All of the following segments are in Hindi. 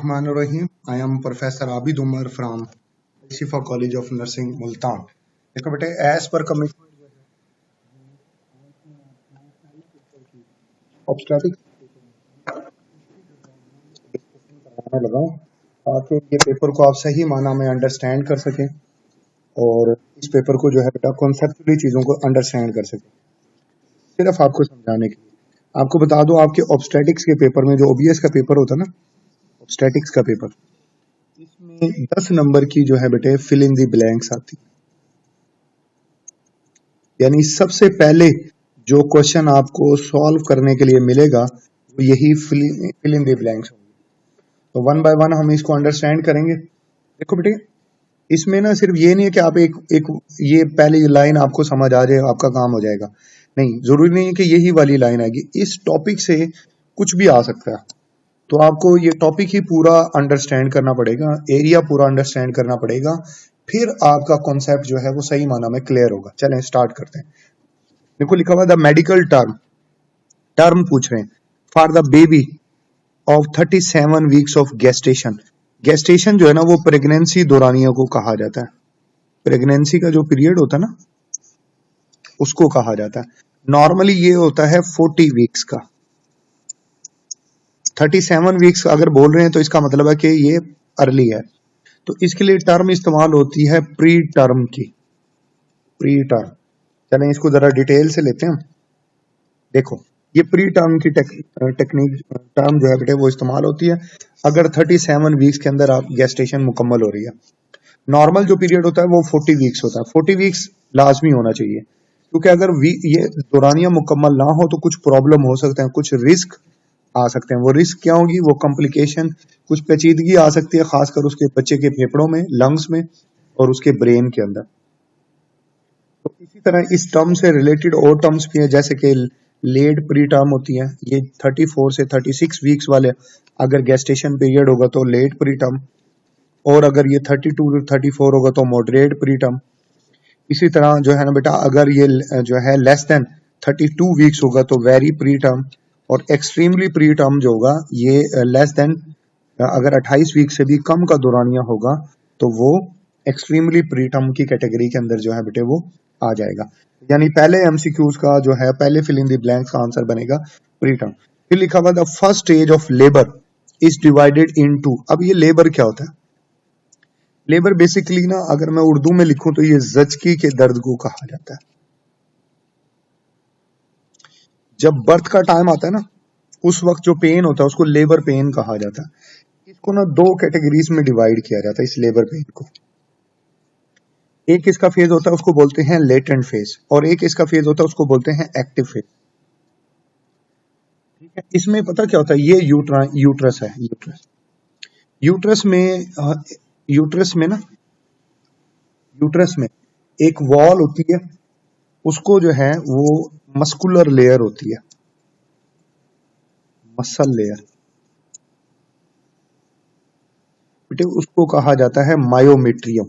Rahim. I am Professor Abid Umar from Shifa College of Nursing, Multan. देखो बेटे एज पर कमिटमेंट ऑब्स्टेटिक कराने लगा हूं ताकि ये पेपर को आप सही माना में अंडरस्टैंड कर सकें और इस पेपर को जो है बेटा कॉन्सेप्चुअली चीज़ों को अंडरस्टैंड कर सकें। सिर्फ आपको समझाने के लिए आपको बता दो, आपके ऑब्स्टेटिक्स के पेपर में जो ओबीएस का पेपर होता है ना, ऑब्स्टेटिक्स का पेपर, इसमें 10 नंबर की जो है बेटे फिल इन दी ब्लैंक्स आती है। यानी सबसे पहले जो क्वेश्चन आपको सॉल्व करने के लिए मिलेगा वो यही फिल इन दी ब्लैंक्स होंगे। तो वन बाय वन हम इसको अंडरस्टैंड करेंगे। देखो बेटे, इसमें ना सिर्फ ये नहीं है कि आप एक ये पहली लाइन आपको समझ आ जाए आपका काम हो जाएगा, नहीं, जरूरी नहीं है कि यही वाली लाइन आएगी। इस टॉपिक से कुछ भी आ सकता है, तो आपको ये टॉपिक ही पूरा अंडरस्टैंड करना पड़ेगा, एरिया पूरा अंडरस्टैंड करना पड़ेगा, फिर आपका कॉन्सेप्ट जो है वो सही माना में क्लियर होगा। चलें स्टार्ट करते हैं। देखो लिखा हुआ द मेडिकल टर्म पूछ रहे हैं for the baby of 37 weeks of gestation. Gestation जो है ना वो प्रेगनेंसी दौरानिया को कहा जाता है। प्रेगनेंसी का जो पीरियड होता है ना उसको कहा जाता है। नॉर्मली ये होता है 40 वीक्स का। 37 वीक्स अगर बोल रहे हैं तो इसका मतलब है कि ये अर्ली है, तो इसके लिए टर्म इस्तेमाल होती है प्री टर्म की, प्री टर्म। चलें इसको जरा डिटेल से लेते हैं। देखो ये प्री टर्म की टेक्निक टर्म जो है बेटे वो इस्तेमाल होती है अगर 37 वीक्स के अंदर आप गेस्टेशन मुकम्मल हो रही है। नॉर्मल जो पीरियड होता है वो 40 वीक्स होता है। 40 वीक्स लाजमी होना चाहिए, क्योंकि अगर ये दौरानिया मुकम्मल ना हो तो कुछ प्रॉब्लम हो सकते हैं, कुछ रिस्क आ सकते हैं। वो रिस्क क्या होगी, वो कॉम्प्लिकेशन, कुछ पेचीदगी आ सकती है, खासकर उसके बच्चे के फेफड़ों में, लंग्स में और उसके ब्रेन के अंदर। तो इसी तरह इस टर्म से रिलेटेड और टर्म्स भी हैं, जैसे कि लेट प्री टर्म होती है। ये 34 से 36 वीक्स वाले अगर गेस्टेशन पीरियड होगा तो लेट प्री टर्म, और अगर ये 32 to 34 होगा तो मॉडरेट प्री टर्म। इसी तरह जो है ना बेटा, अगर ये जो है लेस देन 32 वीक्स होगा तो वेरी प्री टर्म, और एक्सट्रीमली प्री टर्म जो होगा ये लेस देन, अगर 28 वीक से भी कम का दौरानिया होगा तो वो एक्सट्रीमली प्री टर्म की कैटेगरी के अंदर जो है बेटे वो आ जाएगा। यानी पहले एमसीक्यूज का जो है पहले फिल इन द ब्लैंक्स का आंसर बनेगा प्री टर्म। फिर लिखा हुआ the first stage of labour is divided into. अब ये लेबर क्या होता है? लेबर बेसिकली ना अगर मैं उर्दू में लिखूं तो ये जचकी के दर्द को कहा जाता है। जब बर्थ का टाइम आता है ना उस वक्त जो पेन होता है उसको लेबर पेन कहा जाता है। इसको ना दो कैटेगरीज में डिवाइड किया जाता है इस लेबर पेन को। एक इसका फेज होता है उसको बोलते हैं लेटेंट फेज, और एक इसका फेज होता है उसको बोलते हैं एक्टिव फेज। ठीक है, इसमें पता क्या होता है, ये यूट्रस है। यूट्रस में एक वॉल होती है, उसको जो है वो मस्कुलर लेयर होती है, मसल लेयर बेटे, उसको कहा जाता है मायोमेट्रियम।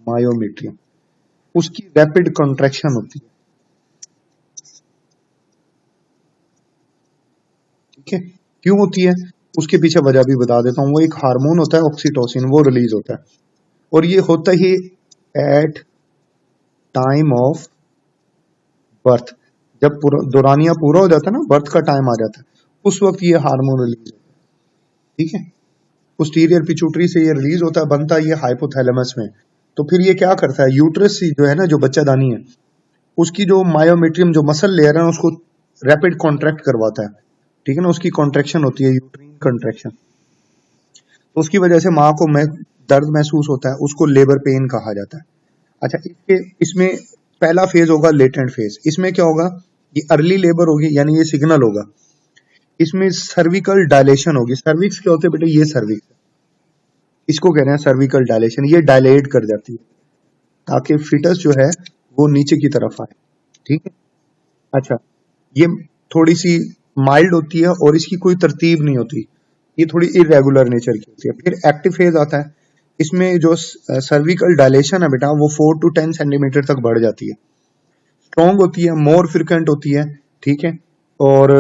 मायोमेट्रियम उसकी रैपिड कॉन्ट्रैक्शन होती है। ठीक है, क्यों होती है उसके पीछे वजह भी बता देता हूं। वो एक हार्मोन होता है ऑक्सीटोसिन, वो रिलीज होता है, और ये होता ही एट टाइम ऑफ बर्थ। जब दौरानिया पूरा हो जाता है ना, बर्थ का टाइम आ जाता है, उस वक्त ये हार्मोन रिलीज होता है। ठीक है, पोस्टीरियर पिट्यूटरी से ये रिलीज होता है, बनता है ये हाइपोथैलेमस में। तो फिर ये क्या करता है, यूट्रस जो है ना, जो बच्चादानी है, उसकी जो मायोमेट्रियम जो मसल लेयर है उसको रैपिड कॉन्ट्रैक्ट करवाता है। ठीक है ना, उसकी कॉन्ट्रैक्शन होती है यूट्रीन कॉन्ट्रैक्शन, तो उसकी वजह से माँ को दर्द महसूस होता है, उसको लेबर पेन कहा जाता है। अच्छा, इसमें पहला फेज होगा लेटेंट फेज। इसमें क्या होगा, ये अर्ली लेबर होगी, यानी ये सिग्नल होगा। इसमें सर्विकल डायलेशन होगी। सर्विक्स क्या होते हैं बेटे, ये सर्विक्स, इसको कह रहे हैं सर्विकल डायलेशन। ये डायलेट कर जाती है ताकि फिटस जो है वो नीचे की तरफ आए। ठीक है, अच्छा, ये थोड़ी सी माइल्ड होती है और इसकी कोई तरतीब नहीं होती, ये थोड़ी इरेगुलर नेचर की होती है। फिर एक्टिव फेज आता है, इसमें जो सर्विकल डायलेशन है बेटा वो 4 to 10 सेंटीमीटर तक बढ़ जाती है, स्ट्रॉन्ग होती है, मोर फ्रिक्वेंट होती है। ठीक है, और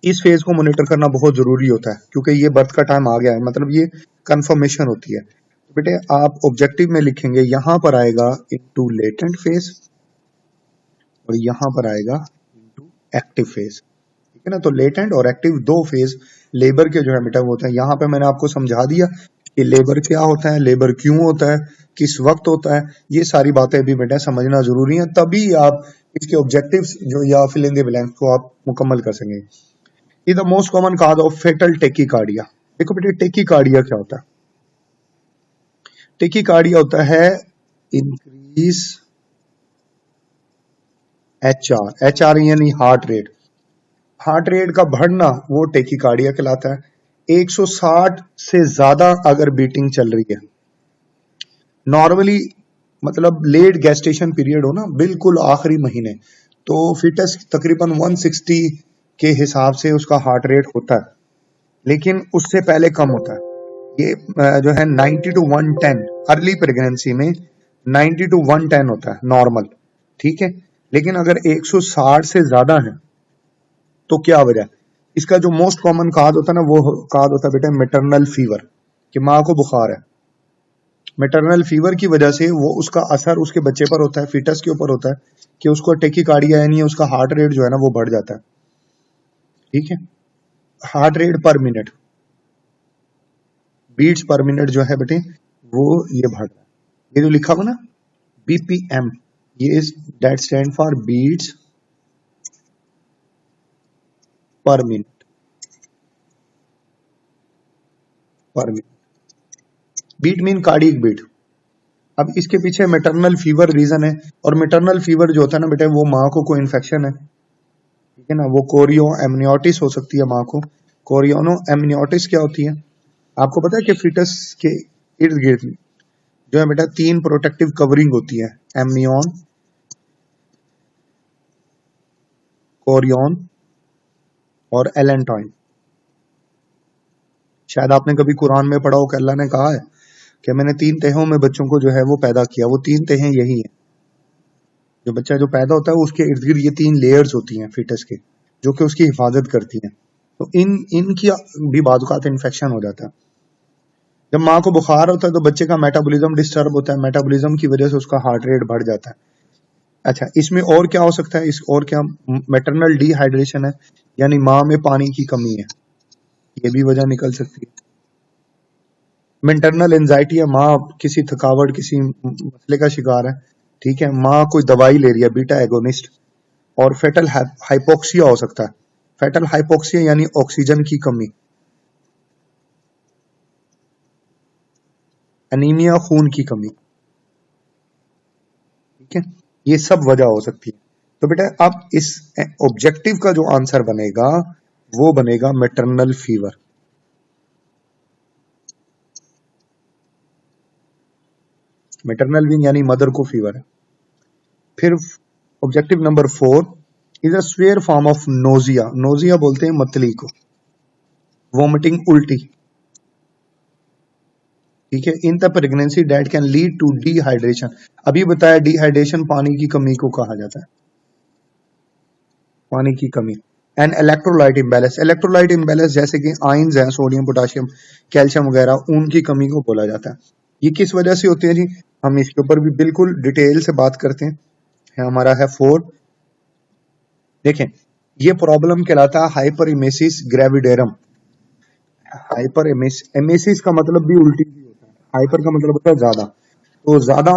इस फेज को मॉनिटर करना बहुत जरूरी होता है क्योंकि ये बर्थ का टाइम आ गया है, मतलब ये कंफर्मेशन होती है। तो बेटे आप ऑब्जेक्टिव में लिखेंगे यहां पर आएगा इनटू लेटेंट फेज और यहां पर आएगा इनटू एक्टिव फेज, ठीक है ना। तो लेटेंट और एक्टिव दो फेज लेबर के जो है बेटा होते हैं। यहाँ पे मैंने आपको समझा दिया कि लेबर क्या होता है, लेबर क्यों होता है, किस वक्त होता है, ये सारी बातें भी बेटा समझना जरूरी है, तभी आप इसके ऑब्जेक्टिव्स जो या फिल इन द ब्लैंक्स को आप मुकम्मल कर सकेंगे। ये the most common cause of fetal tachycardia. देखो बेटे टेकीकार्डिया क्या होता है? टेकीकार्डिया होता है इंक्रीज एचआर, एचआर यानी हार्ट रेट, हार्ट रेट का बढ़ना वो टेकीकार्डिया कहलाता है। 160 से ज्यादा अगर बीटिंग चल रही है, नॉर्मली मतलब लेट गेस्टेशन पीरियड हो ना, बिल्कुल आखिरी महीने, तो फिटस तकरीबन 160 के हिसाब से उसका हार्ट रेट होता है, लेकिन उससे पहले कम होता है। ये जो है 90 to 110 अर्ली प्रेगनेंसी में 90 to 110 होता है नॉर्मल, ठीक है। लेकिन अगर 160 से ज्यादा है तो क्या वजह? इसका जो मोस्ट कॉमन काज होता है ना, वो काज होता है बेटा मैटरनल फीवर, कि माँ को बुखार है। मैटरनल फीवर की वजह से वो उसका असर उसके बच्चे पर होता है, फिटस के ऊपर होता है, कि उसको टेकीकार्डिया यानी उसका हार्ट रेट जो है ना वो बढ़ जाता है, ठीक है। Heart rate per minute, beats per minute जो है बेटे वो ये बढ़ रहा है। ये जो लिखा हुआ ना बीपीएम, ये that stand for beats per minute, per minute, beat mean cardiac beat. अब इसके पीछे मैटरनल फीवर रीजन है, और मैटरनल फीवर जो होता है ना बेटे वो माँ को कोई इन्फेक्शन है, ठीक है ना, वो कोरियो एमनियोटिस हो सकती है माँ को। कोरियोनो एमनियोटिस क्या होती है? आपको पता है कि फिटस के इर्द गिर्द जो है बेटा 3 प्रोटेक्टिव कवरिंग होती है, एमनियन, कोरियन और एलेंटाइन। शायद आपने कभी कुरान में पढ़ा हो कि अल्लाह ने कहा है कि मैंने 3 तहों में बच्चों को जो है वो पैदा किया। वो 3 तहें यही है, जो बच्चा जो पैदा होता है उसके इर्द गिर्द ये 3 लेयर्स होती हैं फिटस के, जो कि उसकी हिफाजत करती हैं। तो इनकी भी बाजुकात इन्फेक्शन हो जाता है। जब माँ को बुखार होता है तो बच्चे का मेटाबॉलिज्म डिस्टर्ब होता है, मेटाबॉलिज्म की वजह से उसका हार्ट रेट बढ़ जाता है। अच्छा, इसमें और क्या हो सकता है? इस और क्या? मैटरनल डिहाइड्रेशन है, यानी माँ में पानी की कमी है, ये भी वजह निकल सकती है। मेंटरनल एंजाइटी है, माँ किसी थकावट किसी मसले का शिकार है, ठीक है, माँ कोई दवाई ले रही है बीटा एगोनिस्ट। और फेटल हाइपोक्सिया हो सकता है, फेटल हाइपोक्सिया यानी ऑक्सीजन की कमी, एनीमिया खून की कमी, ठीक है, ये सब वजह हो सकती है। तो बेटा अब इस ऑब्जेक्टिव का जो आंसर बनेगा वो बनेगा मैटरनल फीवर। मैटरनल वीन यानी मदर को फीवर है। फिर objective number 4 is a severe form of nausea, nausea बोलते हैं मतली को, वोमिटिंग उल्टी, ठीक है, in the pregnancy that can lead to dehydration. अभी बताया डिहाइड्रेशन पानी की कमी को कहा जाता है, पानी की कमी। And electrolyte imbalance, electrolyte imbalance जैसे कि आयंस हैं, सोडियम पोटाशियम कैल्शियम वगैरह, उनकी कमी को बोला जाता है। ये किस वजह से होती है जी? हम इसके ऊपर भी बिल्कुल डिटेल से बात करते हैं। हमारा है 4, देखें ये प्रॉब्लम कहलाता है hyper emesis gravidarum. Hyper emesis का मतलब भी उल्टी भी होता है, हाइपर का मतलब होता है ज्यादा, तो ज्यादा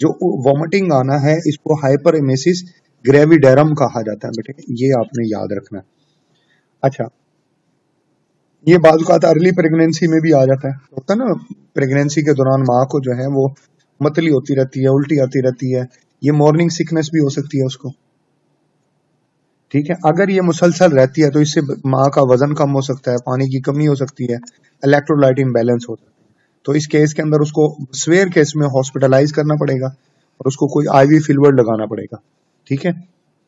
जो वॉमिटिंग आना है इसको हाइपर एमेसिस ग्रेविडेरम कहा जाता है बेटे, ये आपने याद रखना है। अच्छा, ये बाजुकात अर्ली प्रेगनेंसी में भी आ जाता है, होता है ना, प्रेगनेंसी के दौरान माँ को जो है वो मतली होती रहती है, उल्टी आती रहती है, ये मॉर्निंग सिकनेस भी हो सकती है उसको, ठीक है। अगर ये मुसलसल रहती है तो इससे माँ का वजन कम हो सकता है, पानी की कमी हो सकती है, इलेक्ट्रोलाइट इम्बैलेंस हो सकता है। तो इस केस के अंदर उसको स्वेयर केस में हॉस्पिटलाइज करना पड़ेगा और उसको कोई आईवी फिल्वर लगाना पड़ेगा, ठीक है।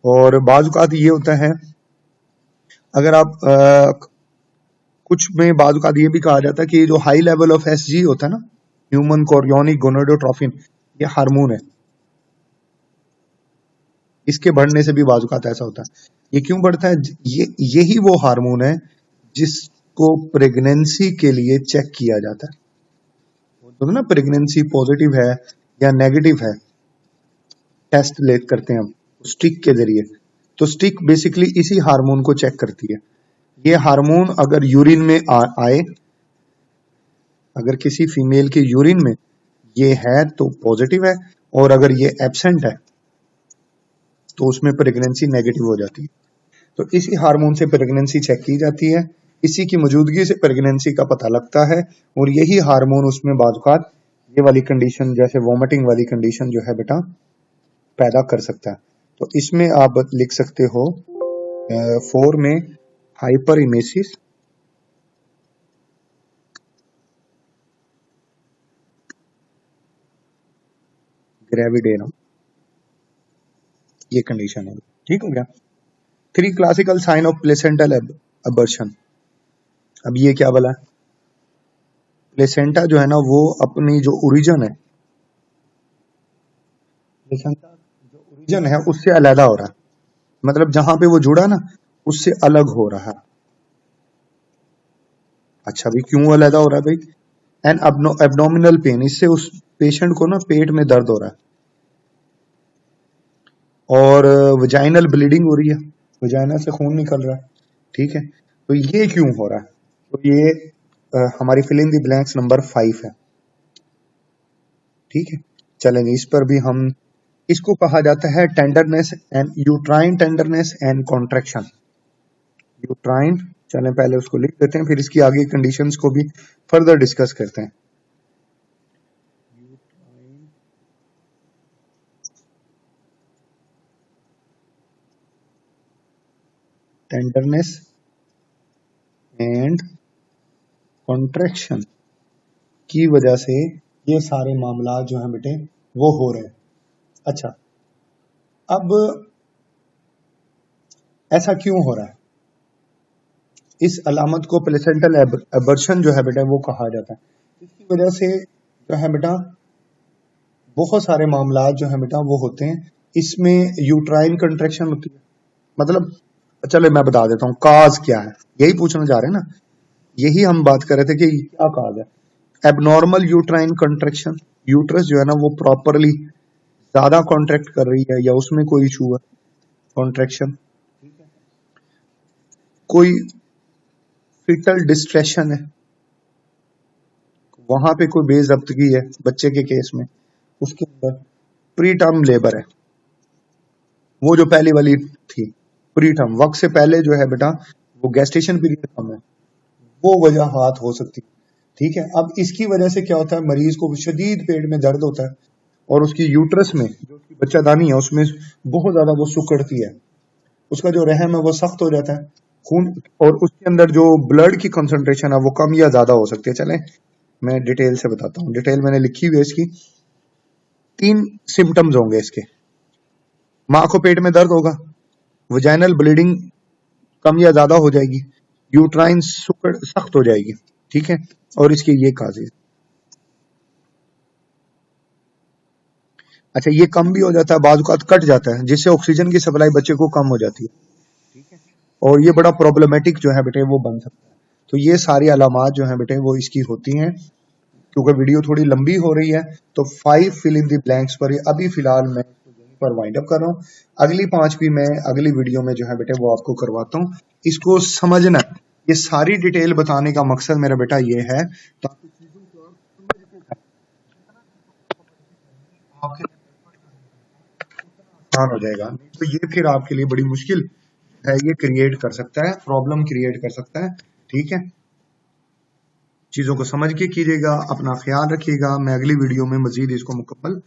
और बाजुकात ये होता है, अगर आप कुछ में बाजुकात ये भी कहा जाता है कि जो हाई लेवल ऑफ एसजी होता है ना, ह्यूमन कोरियोनिक गोनाडोट्रोफिन, ये हार्मोन है, इसके बढ़ने से भी बाजुकात ऐसा होता है। ये क्यों बढ़ता है? यही वो हार्मोन है जिसको प्रेगनेंसी के लिए चेक किया जाता है। तो ना प्रेगनेंसी पॉजिटिव है या नेगेटिव है, टेस्ट ले करते हैं हम स्टिक के जरिए। तो स्टिक बेसिकली इसी हार्मोन को चेक करती है। ये हार्मोन अगर यूरिन में आए, अगर किसी फीमेल के यूरिन में ये है तो पॉजिटिव है, और अगर ये एब्सेंट है तो उसमें प्रेगनेंसी नेगेटिव हो जाती है। तो इसी हार्मोन से प्रेगनेंसी चेक की जाती है, इसी की मौजूदगी से प्रेगनेंसी का पता लगता है, और यही हार्मोन उसमें बाज़-औक़ात ये वाली कंडीशन जैसे वॉमिटिंग वाली कंडीशन जो है बेटा पैदा कर सकता है। तो इसमें आप लिख सकते हो 4 में हाइपर इमेसिस, ग्रेविडेनम, ये कंडीशन है। ठीक हो गया। 3 क्लासिकल साइन ऑफ प्लेसेंटल अबर्शन। अब ये क्या बोला? प्लेसेंटा जो है ना वो अपनी जो ओरिजिन है, प्लेसेंटा जो ओरिजिन है उससे अलग हो रहा है, मतलब जहां पे वो जुड़ा ना उससे अलग हो रहा है। अच्छा भाई क्यों अलग हो रहा है भाई? एन एब्डोमिनल पेन, इससे उस पेशेंट को ना पेट में दर्द हो रहा है, और वजाइनल ब्लीडिंग हो रही है, वजाइना से खून निकल रहा है। ठीक है, तो ये क्यों हो रहा है? तो ये हमारी fill in the blanks number 5 है। ठीक है, चलेंगे इस पर भी हम। इसको कहा जाता है tenderness and uterine tenderness and contraction. Uterine, चलें पहले उसको लिख देते हैं, फिर इसकी आगे कंडीशंस को भी फर्दर डिस्कस करते हैं। टेंडरनेस एंड कॉन्ट्रैक्शन की वजह से ये सारे मामला जो हैं बेटे वो हो रहे हैं। अच्छा, अब ऐसा क्यों हो रहा है? इस अलामत को प्लेसेंटल एबर्शन जो है बेटा वो कहा जाता है। इसकी वजह से जो है बेटा बहुत सारे मामला जो है बेटा वो होते हैं। इसमें यूट्राइन कंट्रैक्शन होती है, मतलब चलो मैं बता देता हूँ काज क्या है, यही पूछना चाह रहे हैं ना, यही हम बात कर रहे थे कि क्या काज है। एबनॉर्मल यूट्राइन कंट्रैक्शन, यूट्रस जो है ना वो प्रॉपरली ज्यादा कॉन्ट्रैक्ट कर रही है या उसमें कोई इशू है कॉन्ट्रैक्शन, कोई फिटल डिस्ट्रेशन है, वहां पे कोई बेजब्तगी है बच्चे के केस में, उसके अंदर प्री टर्म लेबर है, वो जो पहली वाली थी प्री टर्म वक्त से पहले जो है बेटा वो गेस्टेशन पीरियड कम है, वो वजह हाथ हो सकती है। ठीक है, अब इसकी वजह से क्या होता है, मरीज को शदीद पेट में दर्द होता है, और उसकी यूट्रस में जो उसकी बच्चादानी है उसमें बहुत ज्यादा वो सुकड़ती है, उसका जो रहम है वो सख्त हो जाता है, खून और उसके अंदर जो ब्लड की कंसंट्रेशन है वो कम या ज्यादा हो सकती है। चलें मैं डिटेल से बताता हूँ, डिटेल मैंने लिखी हुई है इसकी। 3 सिम्टम्स होंगे इसके। माँ को पेट में दर्द होगा, वजाइनल ब्लीडिंग कम या ज्यादा हो जाएगी, यूट्राइन सुकड़ सख्त हो जाएगी। ठीक है, और इसके ये काजेज। अच्छा, ये कम भी हो जाता है, बाज़-औक़ात कट जाता है, जिससे ऑक्सीजन की सप्लाई बच्चे को कम हो जाती है। ठीक है, और ये बड़ा प्रॉब्लमेटिक जो है बेटे वो बन सकता है। तो ये सारी अलामात जो है बेटे वो इसकी होती हैं। क्योंकि वीडियो थोड़ी लंबी हो रही है तो 5 फिल इन द ब्लैंक्स पर अभी फिलहाल मैं यहीं पर वाइंड अप कर रहा हूँ। अगली 5 भी मैं अगली वीडियो में जो है बेटे वो आपको करवाता हूँ। इसको समझना, ये सारी डिटेल बताने का मकसद मेरा बेटा ये है ताकि चीजों को आपके आसान हो जाएगा, नहीं तो ये फिर आपके लिए बड़ी मुश्किल है, ये क्रिएट कर सकता है, प्रॉब्लम क्रिएट कर सकता है। ठीक है, चीजों को समझ के कीजिएगा, अपना ख्याल रखिएगा। मैं अगली वीडियो में मजीद इसको मुकम्मल